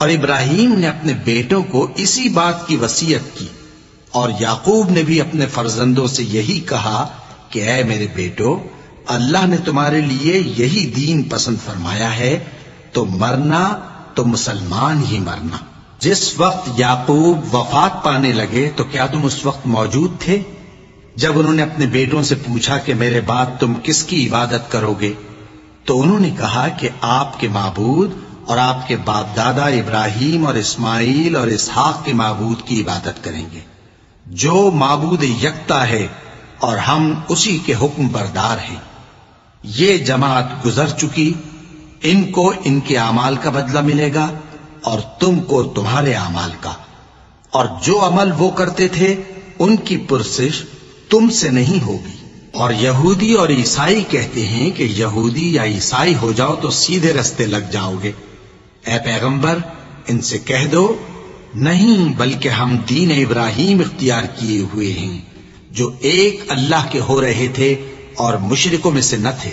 اور ابراہیم نے اپنے بیٹوں کو اسی بات کی وصیت کی، اور یعقوب نے بھی اپنے فرزندوں سے یہی کہا کہ اے میرے بیٹو، اللہ نے تمہارے لیے یہی دین پسند فرمایا ہے، تو مرنا تو مسلمان ہی مرنا۔ جس وقت یعقوب وفات پانے لگے تو کیا تم اس وقت موجود تھے جب انہوں نے اپنے بیٹوں سے پوچھا کہ میرے بعد تم کس کی عبادت کرو گے؟ تو انہوں نے کہا کہ آپ کے معبود اور آپ کے باپ دادا ابراہیم اور اسماعیل اور اسحاق کے معبود کی عبادت کریں گے، جو معبود یکتا ہے اور ہم اسی کے حکم بردار ہیں۔ یہ جماعت گزر چکی، ان کو ان کے اعمال کا بدلہ ملے گا اور تم کو تمہارے اعمال کا، اور جو عمل وہ کرتے تھے ان کی پرسش تم سے نہیں ہوگی۔ اور یہودی اور عیسائی کہتے ہیں کہ یہودی یا عیسائی ہو جاؤ تو سیدھے رستے لگ جاؤ گے۔ اے پیغمبر، ان سے کہہ دو نہیں، بلکہ ہم دین ابراہیم اختیار کیے ہوئے ہیں، جو ایک اللہ کے ہو رہے تھے اور مشرکوں میں سے نہ تھے۔